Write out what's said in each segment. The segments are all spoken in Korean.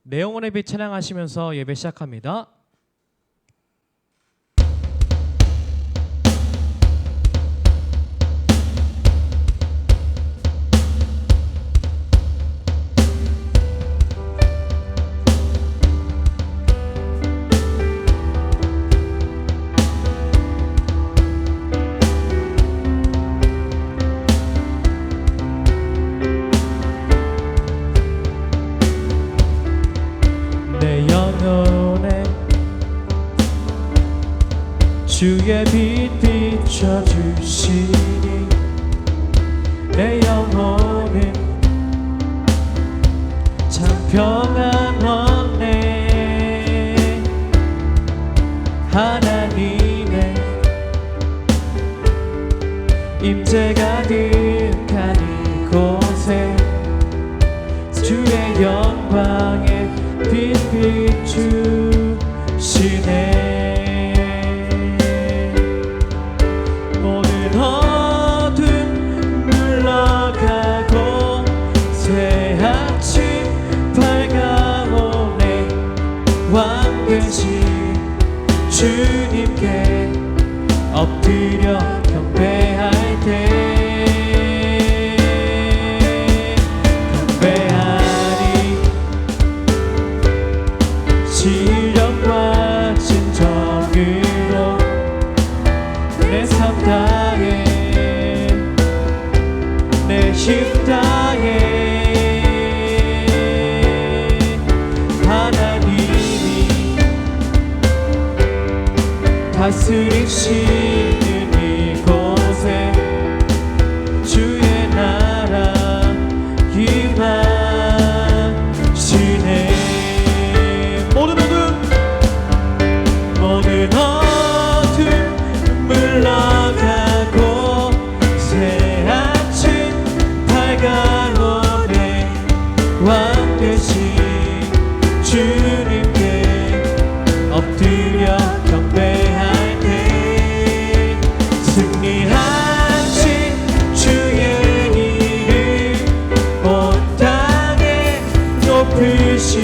내 영혼의 빛 찬양하시면서 예배 시작합니다. 내 영혼에 주의 빛 비춰주시니 내 영혼은 참 평안하네. 하나님의 임재가 가득한 이곳에 주의 영광에 빛 비추시네. 모든 어둠 물러가고 새 아침 밝아오네. 왕 되신 주님께 엎드려 경배할 때 신령과 진정으로 내 삶 다해 내 힘 다해 하나님이 다스리시는 이곳에 주의 나라 임하시네. 모든 어둠 물러가고 새 아침 밝아오네. 왕 되신 주님께 엎드려 경배할 때 승리하신 주의 이름 온 땅에 높으신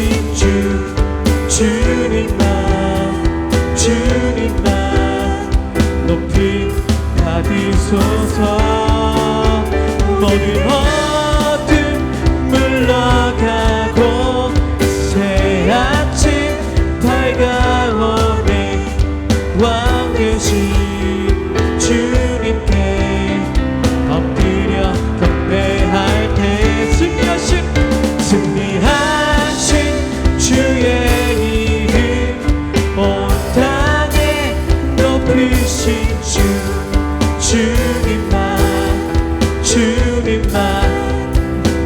주님만 높이 받으소서. 모든 어둠 물러가고 새 아침 밝아오네. 왕 되신 주님께 엎드려 경배할 때 승리하신 주의 주님만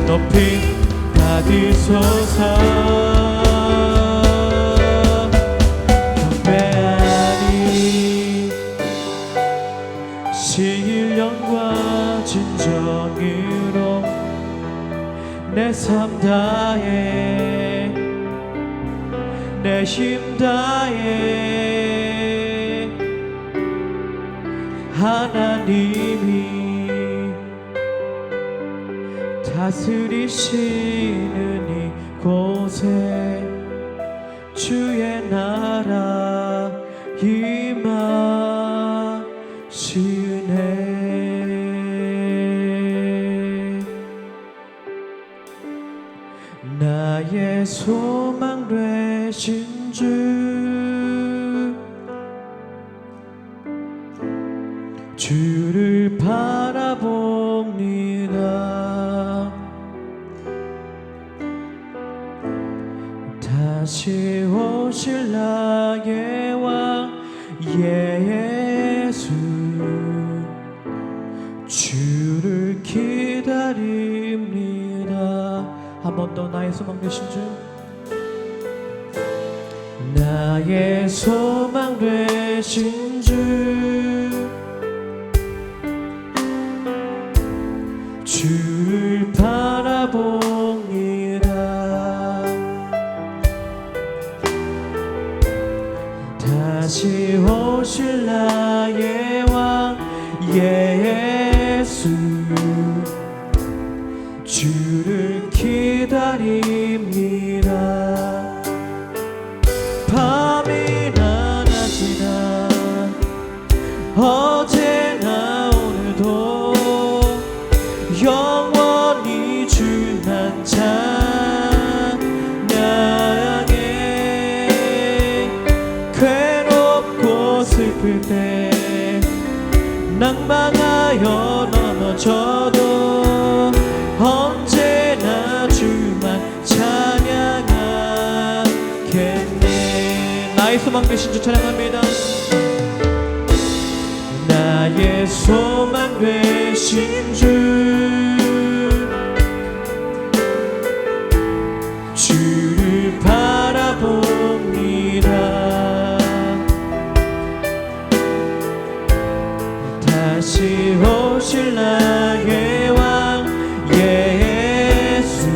높이 받으소서. 경배하니 신령과 진정으로 내 삶 다해 내 힘 다해 하나님이 다스리시는 이곳에 주의 나라 임하시네. 나의 소망 되신 주를 바라봅니다. 다시 오실 나의 왕 예수 주를 기다립니다. 한 번 더 나의 소망 되신 주, 나의 소망 되신 주를 바라봅니다. 다시 오실 나의 왕 예수 주를 기다립니다. 나의 소망 되신 주 찬양합니다. 나의 소망 되신 주를 바라봅니다. 다시 오실 나의 왕 예수,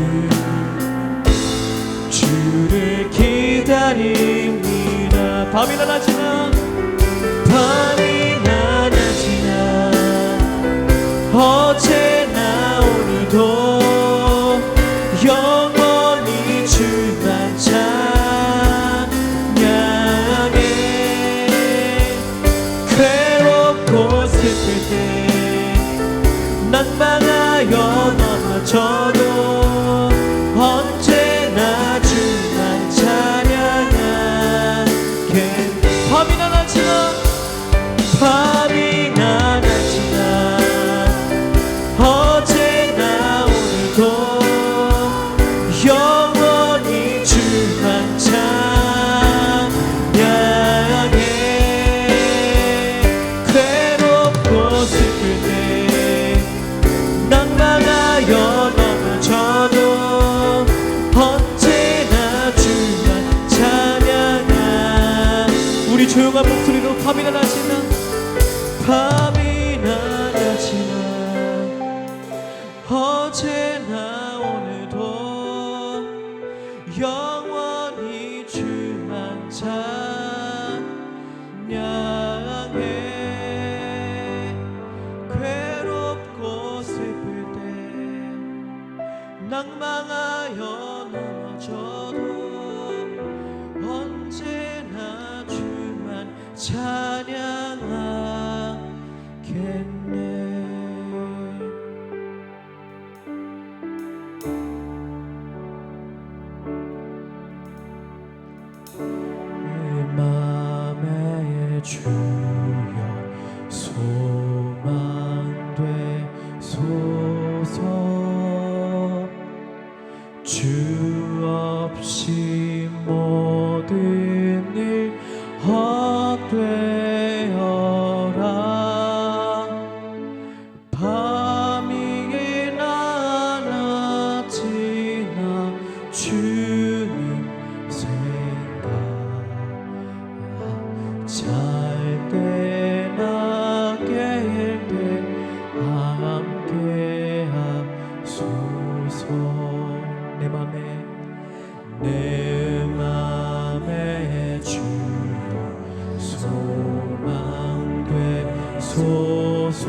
주를 기다립니다. 밤이나 낮이나 어제나 오늘도 영원히 주만 찬양해. 괴롭고 슬플 때 낭망하여 넘어져도 언제나 주만 찬양하게. 밤이나 낮이나 밤이나 낮이나 어제나 오늘도 영원히 주만 찬양해. 괴롭고 슬플 때 낭망하여 넘어져도 언제나 주만 찬양하. 우리 조용한 목소리로 밤이나 낮이나 밤이나 낮이나 어제나 오늘도 영원히 주만 찬양해. 괴롭고 슬플 때 낭망하여 넘어져도 언제나 주만 찬양하겠네. 맘의 주여 소망 되소서. 주 없이 모든 일 헛되어라. 밤이나 낮이나 주님 생각, 잘 때나 깰 때 함께하소서. 내 맘에 주여 소망 되소서.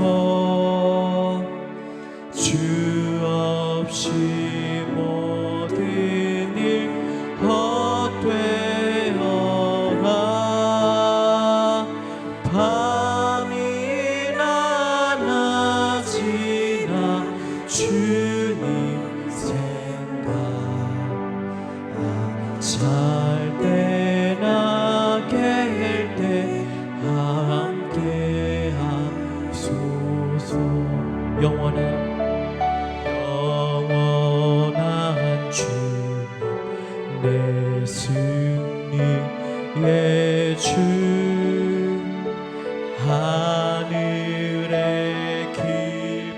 주 없이 모든 일 헛되어라. 밤이나 낮이나 주님 생각, 잘 때나 깰 때 함께하소서. 영원한 주님 내 승리의 주, 하늘의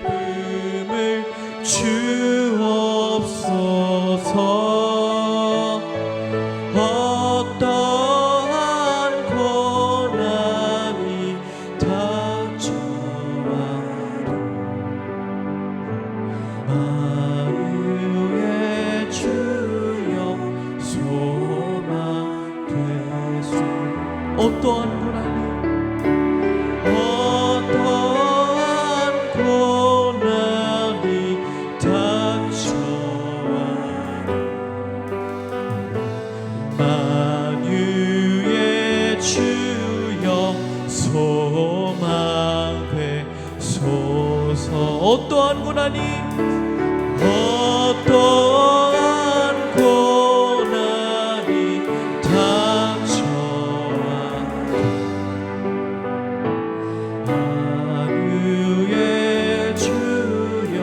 기쁨을 주옵소서. 어떠한 고난이 닥쳐와도 만유의 주여 소망 되소. 어떠한 고난이 닥쳐와도 만유의 주여 소망 되소서. 어떠한 고난이 닥쳐와도 만유의 주여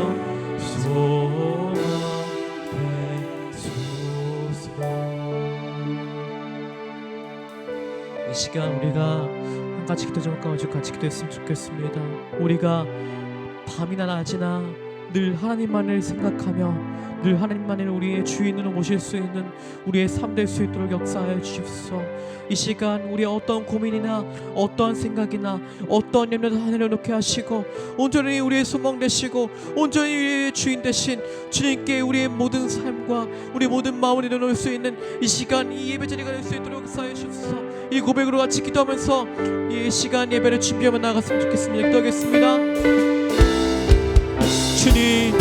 소망 되소서. 이 시간 우리가 한 가지 기도 좀 가지고 같이 기도했으면 좋겠습니다. 우리가 밤이나 낮이나 늘 하나님만을 생각하며 늘 하나님만을 우리의 주인으로 모실 수 있는 우리의 삶 될 수 있도록 역사하여 주십시오. 이 시간 우리의 어떤 고민이나 어떠한 생각이나 어떠한 염려도 다 내려놓게 하시고 온전히 우리의 소망 되시고 온전히 우리의 주인 되신 주님께 우리의 모든 삶과 우리의 모든 마음을 내려놓을 수 있는 이 시간, 이 예배 자리가 될 수 있도록 역사하여 주옵소서. 이 고백으로 같이 기도하면서 이 시간 예배를 준비하며 나아갔으면 좋겠습니다. 기도하겠습니다. 주님,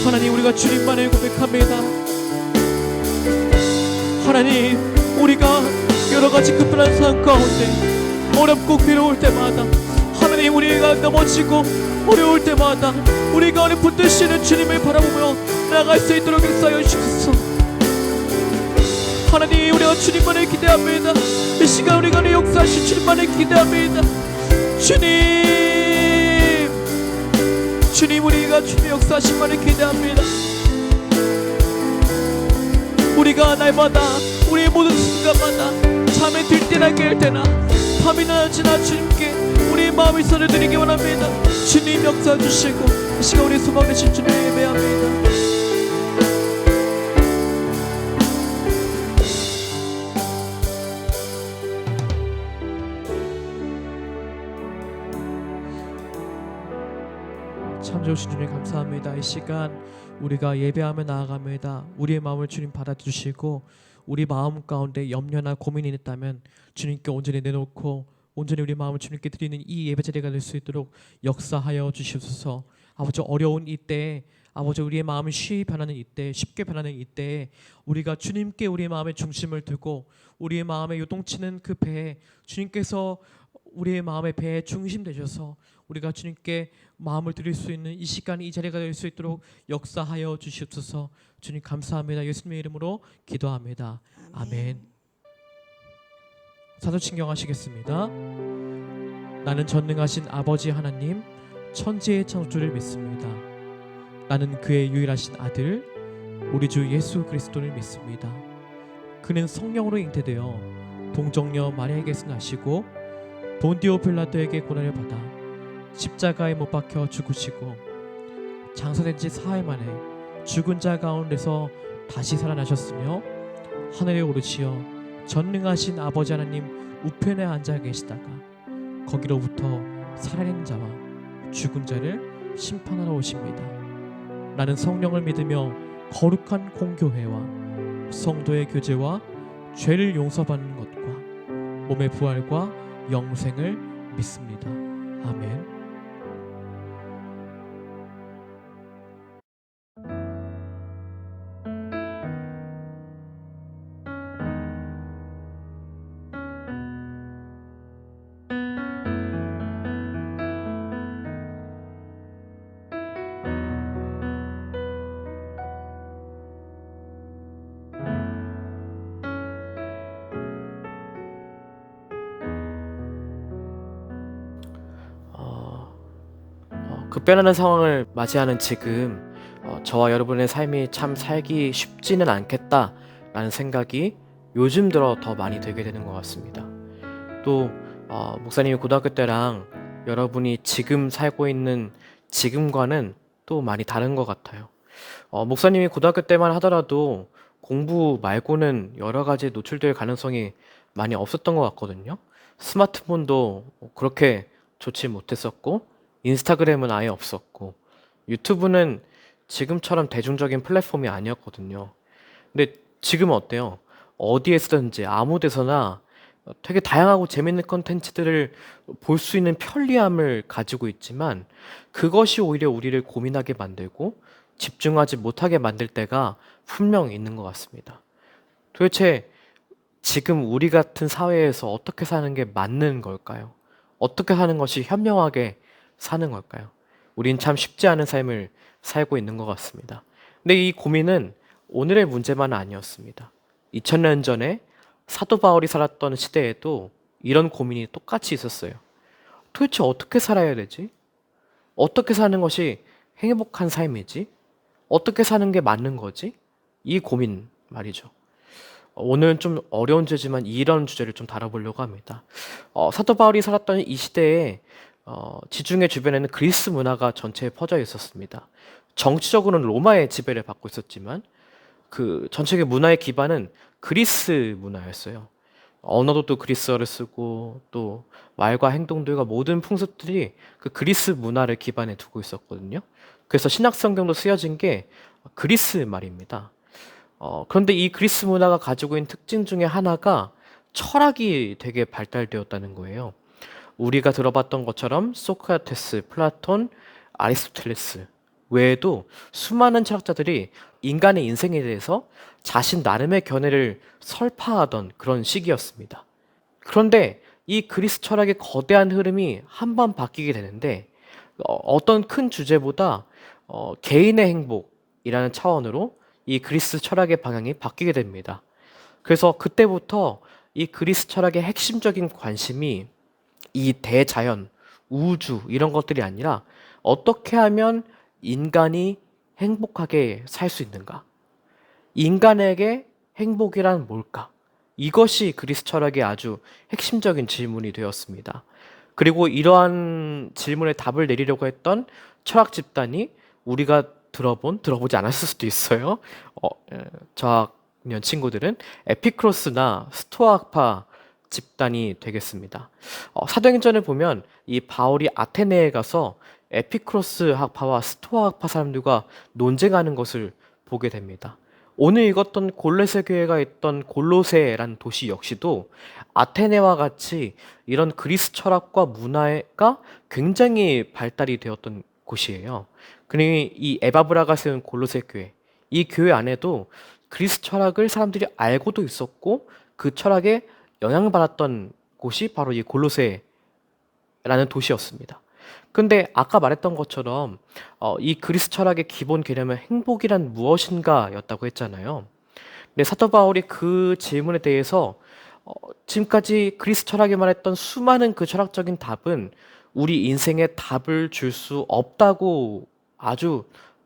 하나님, 우리가 주님만을 고백합니다. 하나님, 우리가 여러가지 급변한 상황 가운데 어렵고 괴로울 때마다 하나님, 우리가 넘어지고 어려울 때마다 우리가 오늘 붙드시는 주님을 바라보며 나아갈 수 있도록 역사하여 주옵소서. 하나님, 우리가 주님만을 기대합니다. 이 시간 우리가 내 역사하신 주님만을 기대합니다. 주님, 우리가 주님의 역사하신 만을 기대합니다. 우리가 날마다 우리의 모든 순간마다 잠에 들 때나 깰 때나 밤이나 낮이나 주님께 우리의 마음을 선해드리기 원합니다. 주님 역사해 주시고 이 시간 우리의 소망 되신 주님을 예배합니다. 참 좋으신 주님 감사합니다. 이 시간 우리가 예배하며 나아갑니다. 우리의 마음을 주님 받아주시고 우리 마음 가운데 염려나 고민이 있다면 주님께 온전히 내놓고 온전히 우리 마음을 주님께 드리는 이 예배 자리가 될 수 있도록 역사하여 주시옵소서. 아버지, 어려운 이때 아버지, 우리의 마음이 쉽게 변하는 이때 우리가 주님께 우리의 마음의 중심을 두고 우리의 마음에 요동치는 그 배에 주님께서 우리의 마음의 배에 중심 되셔서 우리가 주님께 마음을 드릴 수 있는 이 시간, 이 자리가 될 수 있도록 역사하여 주시옵소서. 주님 감사합니다. 예수님의 이름으로 기도합니다. 아멘. 사도신경하시겠습니다. 나는 전능하신 아버지 하나님, 천지의 창조주를 믿습니다. 나는 그의 유일하신 아들 우리 주 예수 그리스도를 믿습니다. 그는 성령으로 잉태되어 동정녀 마리아에게서 나시고 본디오 빌라도에게 고난을 받아 십자가에 못 박혀 죽으시고 장사된 지 사흘 만에 죽은 자 가운데서 다시 살아나셨으며 하늘에 오르시어 전능하신 아버지 하나님 우편에 앉아 계시다가 거기로부터 살아있는 자와 죽은 자를 심판하러 오십니다. 나는 성령을 믿으며 거룩한 공교회와 성도의 교제와 죄를 용서받는 것과 몸의 부활과 영생을 믿습니다. 아멘. 급변하는 상황을 맞이하는 지금 저와 여러분의 삶이 참 살기 쉽지는 않겠다라는 생각이 요즘 들어 더 많이 들게 되는 것 같습니다. 또 목사님이 고등학교 때랑 여러분이 지금 살고 있는 지금과는 또 많이 다른 것 같아요. 목사님이 고등학교 때만 하더라도 공부 말고는 여러 가지 노출될 가능성이 많이 없었던 것 같거든요. 스마트폰도 그렇게 좋지 못했었고 인스타그램은 아예 없었고 유튜브는 지금처럼 대중적인 플랫폼이 아니었거든요. 근데 지금은 어때요? 어디에서든지 아무 데서나 되게 다양하고 재밌는 컨텐츠들을 볼 수 있는 편리함을 가지고 있지만 그것이 오히려 우리를 고민하게 만들고 집중하지 못하게 만들 때가 분명히 있는 것 같습니다. 도대체 지금 우리 같은 사회에서 어떻게 사는 게 맞는 걸까요? 어떻게 사는 것이 현명하게 사는 걸까요? 우린 참 쉽지 않은 삶을 살고 있는 것 같습니다. 근데 이 고민은 오늘의 문제만은 아니었습니다. 2000년 전에 사도 바울이 살았던 시대에도 이런 고민이 똑같이 있었어요. 도대체 어떻게 살아야 되지? 어떻게 사는 것이 행복한 삶이지? 어떻게 사는 게 맞는 거지? 이 고민 말이죠. 오늘은 좀 어려운 주제지만 이런 주제를 좀 다뤄보려고 합니다. 사도 바울이 살았던 이 시대에 지중해 주변에는 그리스 문화가 전체에 퍼져 있었습니다. 정치적으로는 로마의 지배를 받고 있었지만 그 전체의 문화의 기반은 그리스 문화였어요. 언어도 또 그리스어를 쓰고 또 말과 행동들과 모든 풍습들이 그 그리스 문화를 기반에 두고 있었거든요. 그래서 신약 성경도 쓰여진 게 그리스 말입니다. 그런데 이 그리스 문화가 가지고 있는 특징 중에 하나가 철학이 되게 발달되었다는 거예요. 우리가 들어봤던 것처럼 소크라테스, 플라톤, 아리스토텔레스 외에도 수많은 철학자들이 인간의 인생에 대해서 자신 나름의 견해를 설파하던 그런 시기였습니다. 그런데 이 그리스 철학의 거대한 흐름이 한 번 바뀌게 되는데 어떤 큰 주제보다 개인의 행복이라는 차원으로 이 그리스 철학의 방향이 바뀌게 됩니다. 그래서 그때부터 이 그리스 철학의 핵심적인 관심이 이 대자연, 우주 이런 것들이 아니라 어떻게 하면 인간이 행복하게 살 수 있는가? 인간에게 행복이란 뭘까? 이것이 그리스 철학의 아주 핵심적인 질문이 되었습니다. 그리고 이러한 질문에 답을 내리려고 했던 철학 집단이 우리가 들어보지 않았을 수도 있어요. 저학년 친구들은 에피크로스나 스토아파 집단이 되겠습니다. 사도행전을 보면 이 바울이 아테네에 가서 에피크로스 학파와 스토아 학파 사람들과 논쟁하는 것을 보게 됩니다. 오늘 읽었던 골로새 교회가 있던 골로새라는 도시 역시도 아테네와 같이 이런 그리스 철학과 문화가 굉장히 발달이 되었던 곳이에요. 그러니 이 에바브라가 세운 골로새 교회, 이 교회 안에도 그리스 철학을 사람들이 알고도 있었고 그 철학에 영향받았던 곳이 바로 이 골로새라는 도시였습니다. 근데 아까 말했던 것처럼 이 그리스 철학의 기본 개념은 행복이란 무엇인가 였다고 했잖아요. 근데 사도 바울이 그 질문에 대해서 지금까지 그리스 철학이 말했던 수많은 그 철학적인 답은 우리 인생에 답을 줄 수 없다고 아주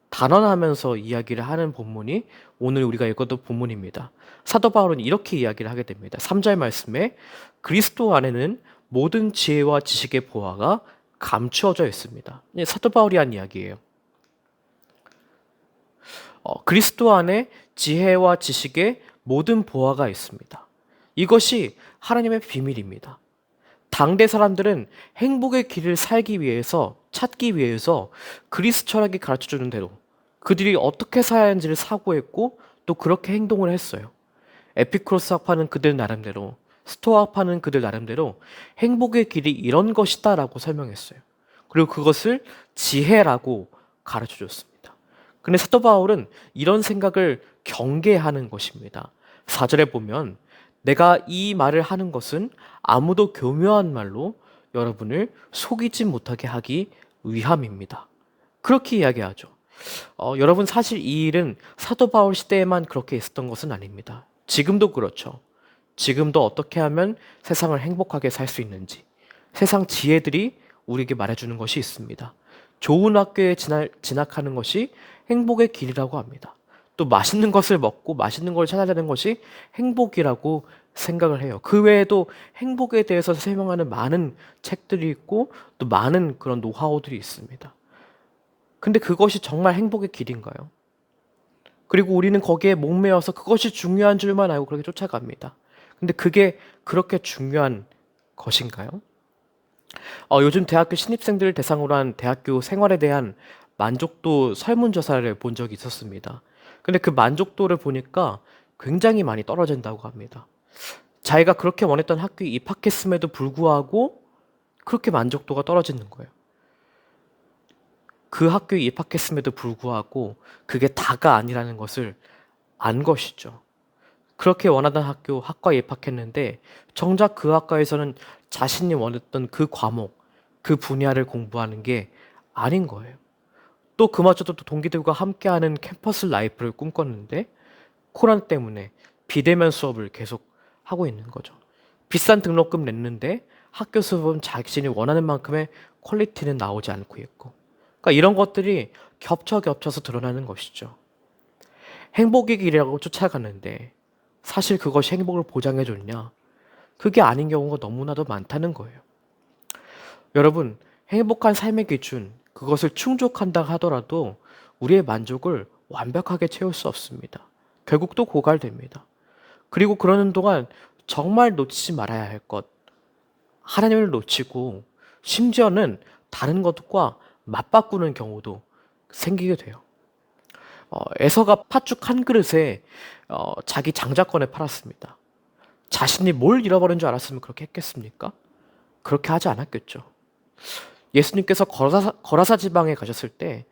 단언하면서 이야기를 하는 본문이 오늘 우리가 읽었던 본문입니다. 사도 바울은 이렇게 이야기를 하게 됩니다. 3절 말씀에 그리스도 안에는 모든 지혜와 지식의 보화가 감추어져 있습니다. 사도 바울이 한 이야기예요. 그리스도 안에 지혜와 지식의 모든 보화가 있습니다. 이것이 하나님의 비밀입니다. 당대 사람들은 행복의 길을 살기 위해서 찾기 위해서 그리스 철학이 가르쳐주는 대로 그들이 어떻게 살아야 하는지를 사고했고 또 그렇게 행동을 했어요. 에피크로스 학파는 그들 나름대로, 스토아 학파는 그들 나름대로 행복의 길이 이런 것이다 라고 설명했어요. 그리고 그것을 지혜라고 가르쳐줬습니다. 근데 사도 바울은 이런 생각을 경계하는 것입니다. 4절에 보면 내가 이 말을 하는 것은 아무도 교묘한 말로 여러분을 속이지 못하게 하기 위함입니다. 그렇게 이야기하죠. 여러분 사실 이 일은 사도 바울 시대에만 그렇게 있었던 것은 아닙니다. 지금도 그렇죠. 지금도 어떻게 하면 세상을 행복하게 살 수 있는지 세상 지혜들이 우리에게 말해주는 것이 있습니다. 좋은 학교에 진학하는 것이 행복의 길이라고 합니다. 또 맛있는 것을 먹고 맛있는 걸 찾아내는 것이 행복이라고 생각을 해요. 그 외에도 행복에 대해서 설명하는 많은 책들이 있고 또 많은 그런 노하우들이 있습니다. 근데 그것이 정말 행복의 길인가요? 그리고 우리는 거기에 목매어서 그것이 중요한 줄만 알고 그렇게 쫓아갑니다. 근데 그게 그렇게 중요한 것인가요? 요즘 대학교 신입생들을 대상으로 한 대학교 생활에 대한 만족도 설문조사를 본 적이 있었습니다. 근데 그 만족도를 보니까 굉장히 많이 떨어진다고 합니다. 자기가 그렇게 원했던 학교에 입학했음에도 불구하고 그렇게 만족도가 떨어지는 거예요. 그 학교에 입학했음에도 불구하고 그게 다가 아니라는 것을 안 것이죠. 그렇게 원하던 학과에 입학했는데 정작 그 학과에서는 자신이 원했던 그 과목, 그 분야를 공부하는 게 아닌 거예요. 또 그마저도 또 동기들과 함께하는 캠퍼스 라이프를 꿈꿨는데 코로나 때문에 비대면 수업을 계속 하고 있는 거죠. 비싼 등록금 냈는데 학교 수업은 자신이 원하는 만큼의 퀄리티는 나오지 않고 있고, 그러니까 이런 것들이 겹쳐서 드러나는 것이죠. 행복의 길이라고 쫓아가는데 사실 그것이 행복을 보장해 줬냐? 그게 아닌 경우가 너무나도 많다는 거예요. 여러분, 행복한 삶의 기준, 그것을 충족한다 하더라도 우리의 만족을 완벽하게 채울 수 없습니다. 결국 또 고갈됩니다. 그리고 그러는 동안 정말 놓치지 말아야 할 것, 하나님을 놓치고 심지어는 다른 것과 맞바꾸는 경우도 생기게 돼요. 에서가 팥죽 한 그릇에 자기 장자권을 팔았습니다. 자신이 뭘 잃어버린 줄 알았으면 그렇게 했겠습니까? 그렇게 하지 않았겠죠. 예수님께서 거라사 지방에 가셨을 때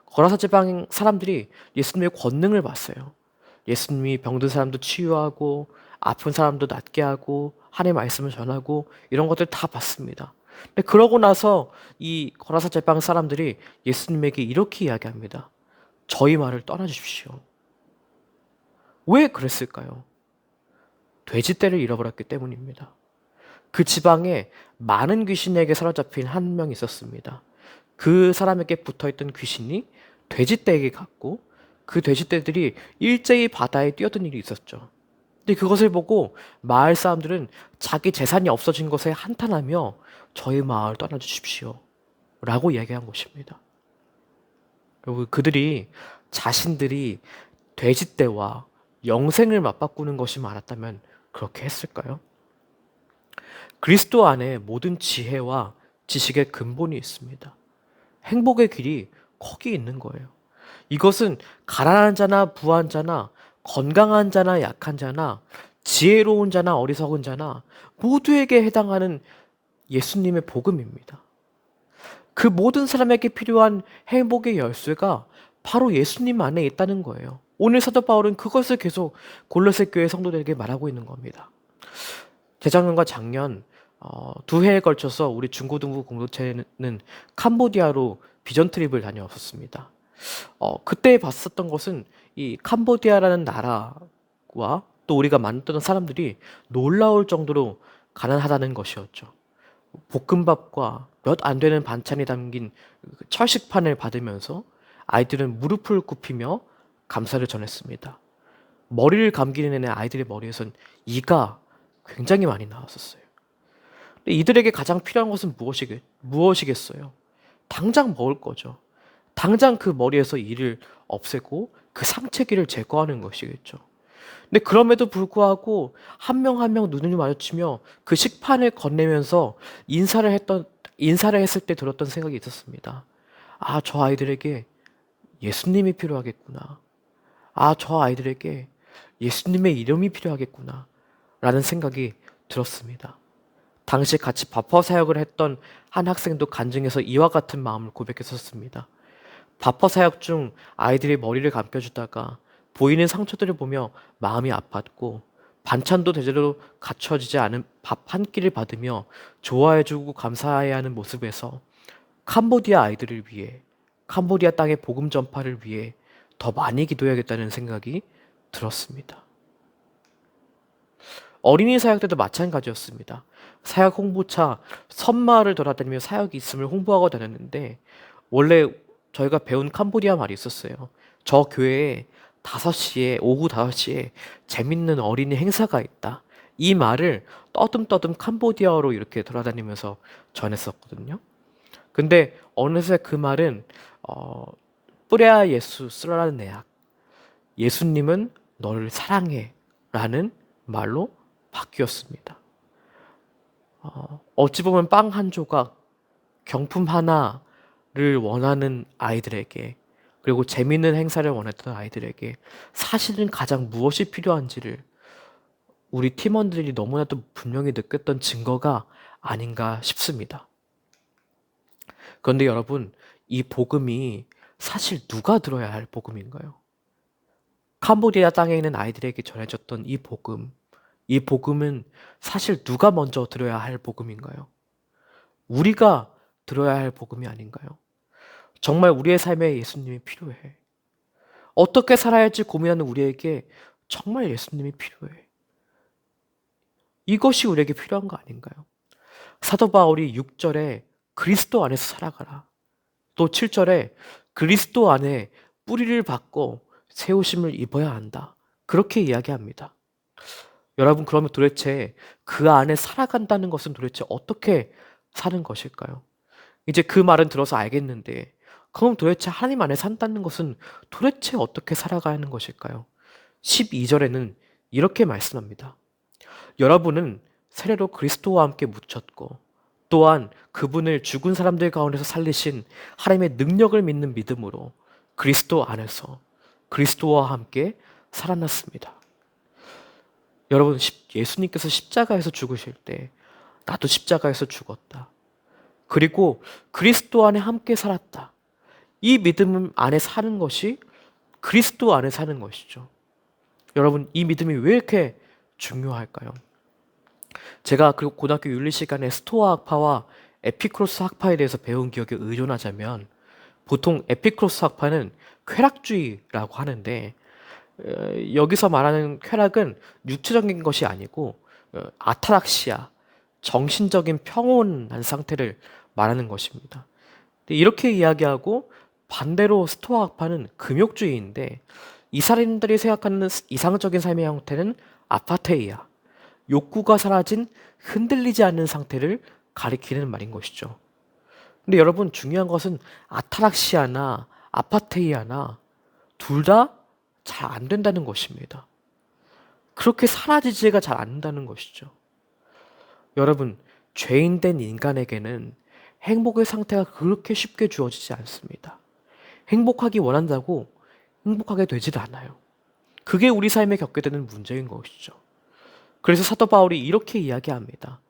거라사 지방 사람들이 예수님의 권능을 봤어요. 예수님이 병든 사람도 치유하고 아픈 사람도 낫게 하고 하나님의 말씀을 전하고 이런 것들 다 봤습니다. 근데 그러고 나서 이 거라사 지방 사람들이 예수님에게 이렇게 이야기합니다. 저희 말을 떠나주십시오. 왜 그랬을까요? 돼지떼를 잃어버렸기 때문입니다. 그 지방에 많은 귀신에게 사로잡힌 한 명이 있었습니다. 그 사람에게 붙어있던 귀신이 돼지떼에게 갔고 그 돼지떼들이 일제히 바다에 뛰어든 일이 있었죠. 근데 그것을 보고 마을 사람들은 자기 재산이 없어진 것에 한탄하며 저희 마을 떠나주십시오 라고 이야기한 것입니다. 그리고 그들이 자신들이 돼지떼와 영생을 맞바꾸는 것이 많았다면 그렇게 했을까요? 그리스도 안에 모든 지혜와 지식의 근본이 있습니다. 행복의 길이 거기 있는 거예요. 이것은 가난한 자나 부한 자나 건강한 자나 약한 자나 지혜로운 자나 어리석은 자나 모두에게 해당하는 예수님의 복음입니다. 그 모든 사람에게 필요한 행복의 열쇠가 바로 예수님 안에 있다는 거예요. 오늘 사도 바울은 그것을 계속 골로새 교회 성도들에게 말하고 있는 겁니다. 재작년과 작년 두 해에 걸쳐서 우리 중고등부 공동체는 캄보디아로 비전 트립을 다녀왔었습니다. 그때 봤었던 것은 이 캄보디아라는 나라와 또 우리가 만났던 사람들이 놀라울 정도로 가난하다는 것이었죠. 볶음밥과 몇 안 되는 반찬이 담긴 철식판을 받으면서 아이들은 무릎을 굽히며 감사를 전했습니다. 머리를 감기는 아이들의 머리에선 이가 굉장히 많이 나왔었어요. 근데 이들에게 가장 필요한 것은 무엇이겠어요? 당장 먹을 거죠. 당장 그 머리에서 이를 없애고 그 상체기를 제거하는 것이겠죠. 근데 그럼에도 불구하고 한 명 한 명 눈을 마주치며 그 식판을 건네면서 인사를 했을 때 들었던 생각이 있었습니다. 아, 저 아이들에게 예수님이 필요하겠구나. 아, 저 아이들에게 예수님의 이름이 필요하겠구나. 라는 생각이 들었습니다. 당시 같이 바퍼 사역을 했던 한 학생도 간증해서 이와 같은 마음을 고백했었습니다. 바퍼 사역 중 아이들이 머리를 감겨주다가 보이는 상처들을 보며 마음이 아팠고 반찬도 제대로 갖춰지지 않은 밥 한 끼를 받으며 좋아해주고 감사해야 하는 모습에서 캄보디아 아이들을 위해 캄보디아 땅의 복음 전파를 위해 더 많이 기도해야겠다는 생각이 들었습니다. 어린이 사역 때도 마찬가지였습니다. 사역 홍보차 섬마을을 돌아다니며 사역이 있음을 홍보하고 다녔는데 원래 저희가 배운 캄보디아 말이 있었어요. 저 교회에 오후 5시에 재밌는 어린이 행사가 있다. 이 말을 떠듬떠듬 캄보디아어로 이렇게 돌아다니면서 전했었거든요. 근데 어느새 그 말은 뿌레아 예수 쓰라는 내약, 예수님은 너를 사랑해 라는 말로 바뀌었습니다. 어찌 보면 빵 한 조각, 경품 하나를 원하는 아이들에게 그리고 재밌는 행사를 원했던 아이들에게 사실은 가장 무엇이 필요한지를 우리 팀원들이 너무나도 분명히 느꼈던 증거가 아닌가 싶습니다. 그런데 여러분, 이 복음이 사실 누가 들어야 할 복음인가요? 캄보디아 땅에 있는 아이들에게 전해졌던 이 복음은 사실 누가 먼저 들어야 할 복음인가요? 우리가 들어야 할 복음이 아닌가요? 정말 우리의 삶에 예수님이 필요해. 어떻게 살아야 할지 고민하는 우리에게 정말 예수님이 필요해. 이것이 우리에게 필요한 거 아닌가요? 사도 바울이 6절에 그리스도 안에서 살아가라. 또 7절에 그리스도 안에 뿌리를 박고 새 옷임을 입어야 한다. 그렇게 이야기합니다. 여러분, 그러면 도대체 그 안에 살아간다는 것은 도대체 어떻게 사는 것일까요? 이제 그 말은 들어서 알겠는데, 그럼 도대체 하나님 안에 산다는 것은 도대체 어떻게 살아가야 하는 것일까요? 12절에는 이렇게 말씀합니다. 여러분은 세례로 그리스도와 함께 묻혔고 또한 그분을 죽은 사람들 가운데서 살리신 하나님의 능력을 믿는 믿음으로 그리스도 안에서 그리스도와 함께 살아났습니다. 여러분, 예수님께서 십자가에서 죽으실 때 나도 십자가에서 죽었다. 그리고 그리스도 안에 함께 살았다. 이 믿음 안에 사는 것이 그리스도 안에 사는 것이죠. 여러분, 이 믿음이 왜 이렇게 중요할까요? 제가 그리고 고등학교 윤리 시간에 스토아 학파와 에피크로스 학파에 대해서 배운 기억에 의존하자면, 보통 에피크로스 학파는 쾌락주의라고 하는데, 여기서 말하는 쾌락은 육체적인 것이 아니고 아타락시아, 정신적인 평온한 상태를 말하는 것입니다. 이렇게 이야기하고, 반대로 스토아 학파는 금욕주의인데, 이 사람들이 생각하는 이상적인 삶의 형태는 아파테이아, 욕구가 사라진 흔들리지 않는 상태를 가리키는 말인 것이죠. 근데 여러분, 중요한 것은 아타락시아나 아파테이아나 둘 다 잘 안 된다는 것입니다. 그렇게 사라지지가 잘 않는다는 것이죠. 여러분, 죄인된 인간에게는 행복의 상태가 그렇게 쉽게 주어지지 않습니다. 행복하기 원한다고 행복하게 되질 않아요. 그게 우리 삶에 겪게 되는 문제인 것이죠. 그래서 사도 바울이 이렇게 이야기합니다.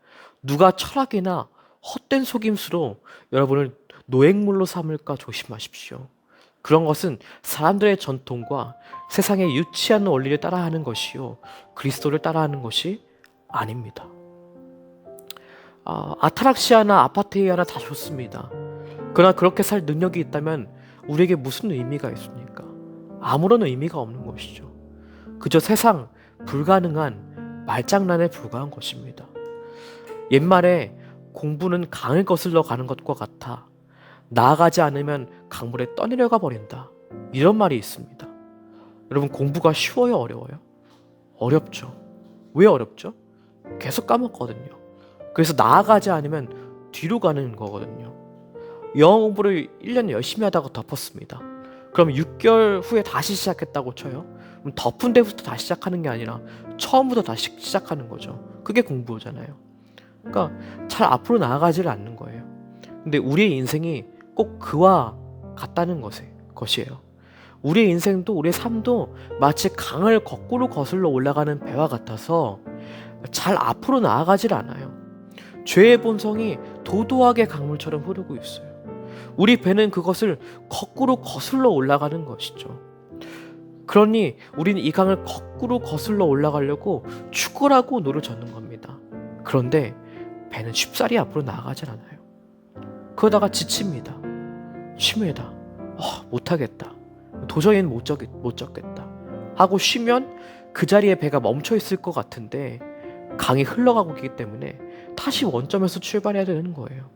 누가 철학이나 헛된 속임수로 여러분을 노획물로 삼을까 조심하십시오. 그런 것은 사람들의 전통과 세상의 유치한 원리를 따라하는 것이요, 그리스도를 따라하는 것이 아닙니다. 아타락시아나 아파테이아나 다 좋습니다. 그러나 그렇게 살 능력이 있다면 우리에게 무슨 의미가 있습니까? 아무런 의미가 없는 것이죠. 그저 세상 불가능한 말장난에 불과한 것입니다. 옛말에 공부는 강을 거슬러 가는 것과 같아 나아가지 않으면 강물에 떠내려가 버린다, 이런 말이 있습니다. 여러분, 공부가 쉬워요, 어려워요? 어렵죠. 왜 어렵죠? 계속 까먹거든요. 그래서 나아가지 않으면 뒤로 가는 거거든요. 영어 공부를 1년 열심히 하다가 덮었습니다. 그럼 6개월 후에 다시 시작했다고 쳐요. 그럼 덮은 데부터 다시 시작하는 게 아니라 처음부터 다시 시작하는 거죠. 그게 공부잖아요. 그러니까 잘 앞으로 나아가지를 않는 거예요. 근데 우리의 인생이 꼭 그와 같다는 것이에요. 우리의 인생도, 우리의 삶도 마치 강을 거꾸로 거슬러 올라가는 배와 같아서 잘 앞으로 나아가질 않아요. 죄의 본성이 도도하게 강물처럼 흐르고 있어요. 우리 배는 그것을 거꾸로 거슬러 올라가는 것이죠. 그러니 우리는 이 강을 거꾸로 거슬러 올라가려고 죽으라고 노를 젓는 겁니다. 그런데 배는 쉽사리 앞으로 나아가질 않아요. 그러다가 지칩니다. 쉬면다. 못하겠다. 도저히는 못 젓겠다 하고 쉬면 그 자리에 배가 멈춰 있을 것 같은데 강이 흘러가고 있기 때문에 다시 원점에서 출발해야 되는 거예요.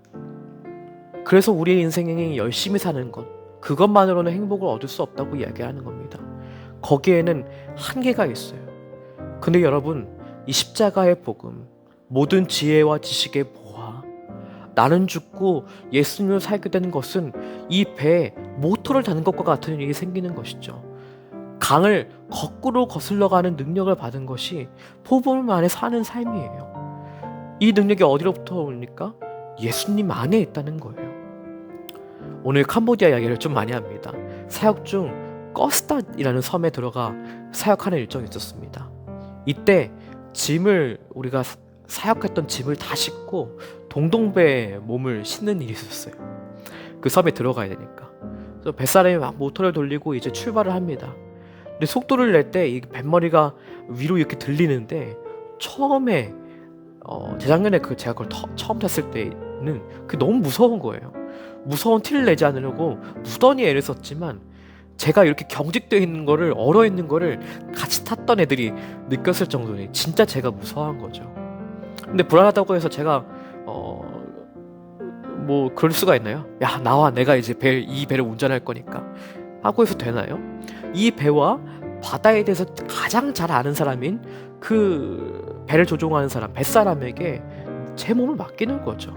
그래서 우리의 인생이 열심히 사는 것, 그것만으로는 행복을 얻을 수 없다고 이야기하는 겁니다. 거기에는 한계가 있어요. 근데 여러분, 이 십자가의 복음, 모든 지혜와 지식의 보화, 나는 죽고 예수님을 살게 되는 것은 이 배에 모터를 다는 것과 같은 일이 생기는 것이죠. 강을 거꾸로 거슬러가는 능력을 받은 것이 복음 안에 사는 삶이에요. 이 능력이 어디로부터 옵니까? 예수님 안에 있다는 거예요. 오늘 캄보디아 이야기를 좀 많이 합니다. 사역 중 꺼스탄이라는 섬에 들어가 사역하는 일정이 있었습니다. 이때 우리가 사역했던 짐을 다 싣고 동동배에 몸을 싣는 일이 있었어요. 그 섬에 들어가야 되니까. 그래서 뱃사람이 막 모터를 돌리고 이제 출발을 합니다. 근데 속도를 낼 때 이 뱃머리가 위로 이렇게 들리는데, 처음에 재작년에 제가 그걸 처음 탔을 때는 그게 너무 무서운 거예요. 무서운 티를 내지 않으려고 무던히 애를 썼지만 제가 이렇게 경직되어 있는 거를, 얼어 있는 거를 같이 탔던 애들이 느꼈을 정도니 진짜 제가 무서워한 거죠. 근데 불안하다고 해서 제가 뭐 그럴 수가 있나요? 야, 나와, 내가 이제 이 배를 운전할 거니까 하고 해서 되나요? 이 배와 바다에 대해서 가장 잘 아는 사람인 그 배를 조종하는 사람, 뱃사람에게 제 몸을 맡기는 거죠.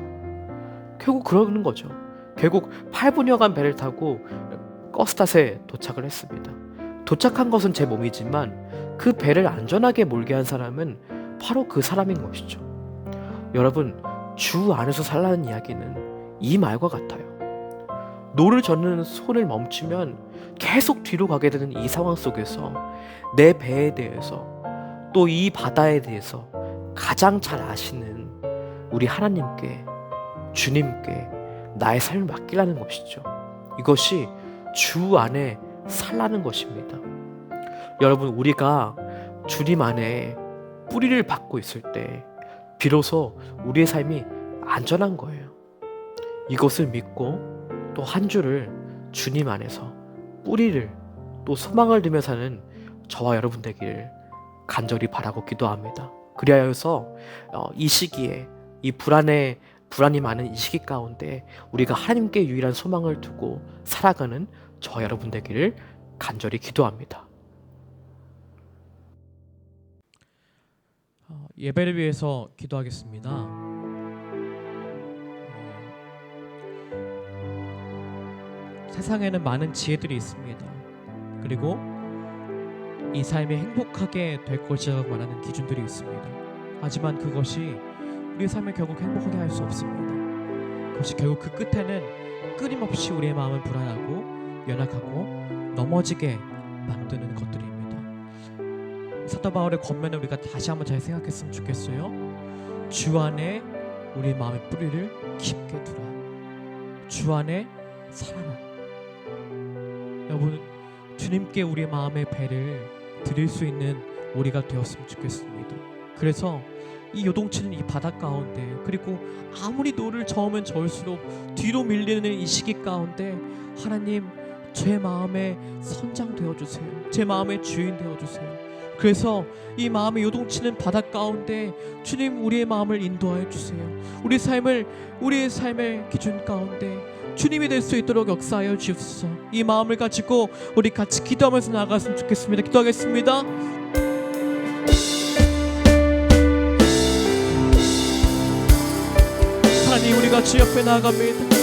결국 그러는 거죠. 결국 8분여간 배를 타고 꺼스닷에 도착을 했습니다. 도착한 것은 제 몸이지만 그 배를 안전하게 몰게 한 사람은 바로 그 사람인 것이죠. 여러분, 주 안에서 살라는 이야기는 이 말과 같아요. 노를 젓는 손을 멈추면 계속 뒤로 가게 되는 이 상황 속에서 내 배에 대해서 또 이 바다에 대해서 가장 잘 아시는 우리 하나님께, 주님께 나의 삶을 맡기라는 것이죠. 이것이 주 안에 살라는 것입니다. 여러분, 우리가 주님 안에 뿌리를 받고 있을 때 비로소 우리의 삶이 안전한 거예요. 이것을 믿고 또 한 주를 주님 안에서 뿌리를 또 소망을 두며 사는 저와 여러분 되기를 간절히 바라고 기도합니다. 그리하여서 이 시기에 이 불안이 많은 이 시기 가운데 우리가 하나님께 유일한 소망을 두고 살아가는 저와 여러분 되기를 간절히 기도합니다. 예배를 위해서 기도하겠습니다. 세상에는 많은 지혜들이 있습니다. 그리고 이 삶이 행복하게 될 것이라고 말하는 기준들이 있습니다. 하지만 그것이 우리의 삶을 결국 행복하게 할 수 없습니다. 그것이 결국 그 끝에는 끊임없이 우리의 마음을 불안하고 연약하고 넘어지게 만드는 것들입니다. 사도 바울의 권면을 우리가 다시 한번 잘 생각했으면 좋겠어요. 주 안에 우리의 마음의 뿌리를 깊게 두라. 주 안에 살아라. 여러분, 주님께 우리의 마음의 배를 드릴 수 있는 우리가 되었으면 좋겠습니다. 그래서 이 요동치는 이 바다 가운데, 그리고 아무리 노를 저으면 저을수록 뒤로 밀리는 이 시기 가운데 하나님, 제 마음의 선장 되어주세요. 제 마음의 주인 되어주세요. 그래서 이 마음의 요동치는 바다 가운데 주님, 우리의 마음을 인도하여 주세요. 우리의 삶의 기준 가운데 주님이 될 수 있도록 역사하여 주옵소서. 이 마음을 가지고 우리 같이 기도하면서 나아갔으면 좋겠습니다. 기도하겠습니다. 하나님, 우리가 주 옆에 나아갑니다.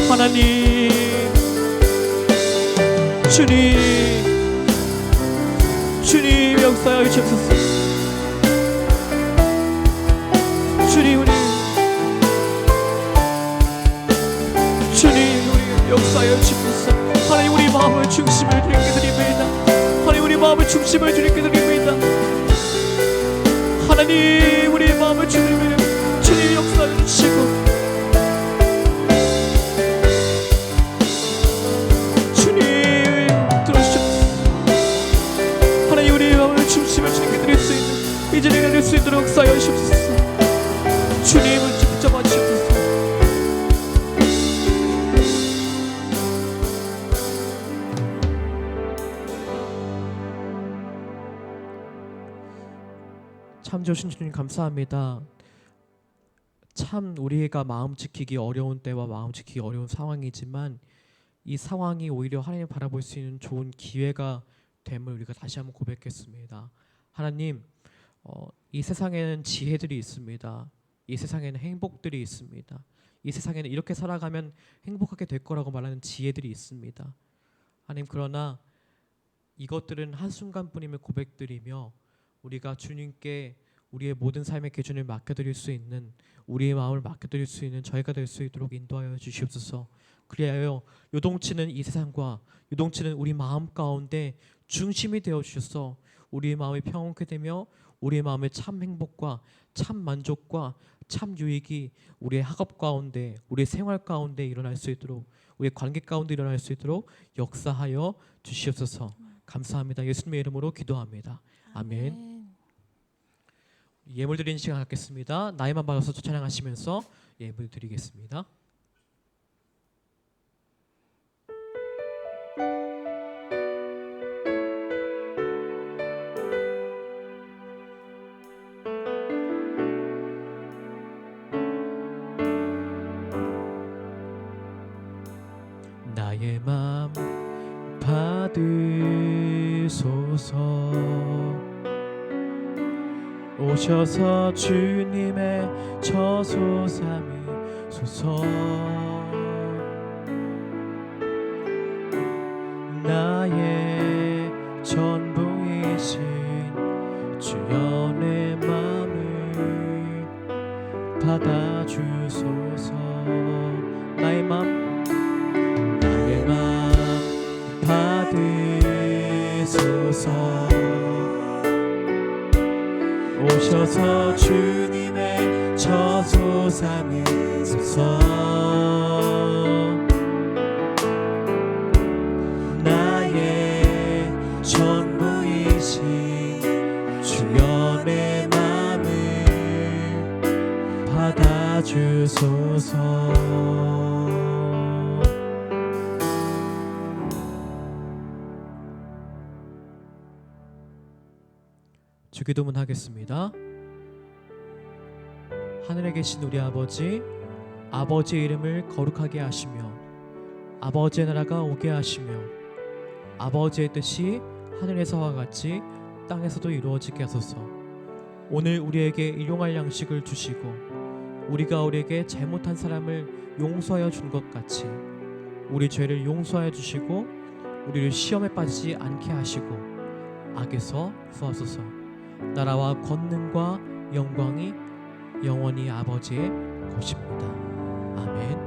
하나님, 주님 역사하여 주옵소서. 주님 우리 역사하여 주옵소서. 하나님, 우리 마음의 중심을 주님께 드립니다. 하나님, 우리 마음의 중심을 주님께 드립니다. 하나님, 우리 마음을 주님 역사하여 주시고 주님 들어주시옵소서. 하나님, 우리 마음의 중심을 주님께 드릴 수 있는 이 자리가 될 수 있도록 역사하여 주옵소서. 주님을 붙잡아 주옵소서. 참 좋으신 주님 감사합니다. 참 우리가 마음 지키기 어려운 때와 마음 지키기 어려운 상황이지만 이 상황이 오히려 하나님을 바라볼 수 있는 좋은 기회가 됨을 우리가 다시 한번 고백했습니다. 하나님, 이 세상에는 지혜들이 있습니다. 이 세상에는 행복들이 있습니다. 이 세상에는 이렇게 살아가면 행복하게 될 거라고 말하는 지혜들이 있습니다. 하나님, 그러나 이것들은 한순간뿐임을 고백드리며 우리가 주님께 우리의 모든 삶의 기준을 맡겨드릴 수 있는, 우리의 마음을 맡겨드릴 수 있는 저희가 될 수 있도록 인도하여 주시옵소서. 그리하여 요동치는 이 세상과 요동치는 우리 마음 가운데 중심이 되어 주셔서 우리의 마음이 평온케 되며 우리의 마음의 참 행복과 참 만족과 참 유익이 우리의 학업 가운데, 우리의 생활 가운데 일어날 수 있도록, 우리의 관계 가운데 일어날 수 있도록 역사하여 주시옵소서. 감사합니다. 예수님의 이름으로 기도합니다. 아멘. 예물 드리는 시간 갖겠습니다. 나이만 받아서 찬양하시면서 예물 드리겠습니다. 나의 맘 받으소서. 오셔서 주님의 처소 삼으소서. 나의 전부이신 주여 내 맘을 받아주소서. 나의 맘 받으소서. 오셔서 주님의 처소 삼으소서. 나의 전부이신 주여 내 맘을 받아주소서. 주기도문 하겠습니다. 하늘에 계신 우리 아버지, 아버지의 이름을 거룩하게 하시며 아버지의 나라가 오게 하시며 아버지의 뜻이 하늘에서와 같이 땅에서도 이루어지게 하소서. 오늘 우리에게 일용할 양식을 주시고 우리가 우리에게 잘못한 사람을 용서하여 준 것 같이 우리 죄를 용서하여 주시고 우리를 시험에 빠지지 않게 하시고 악에서 구하소서. 나라와 권능과 영광이 영원히 아버지의 것입니다. 아멘.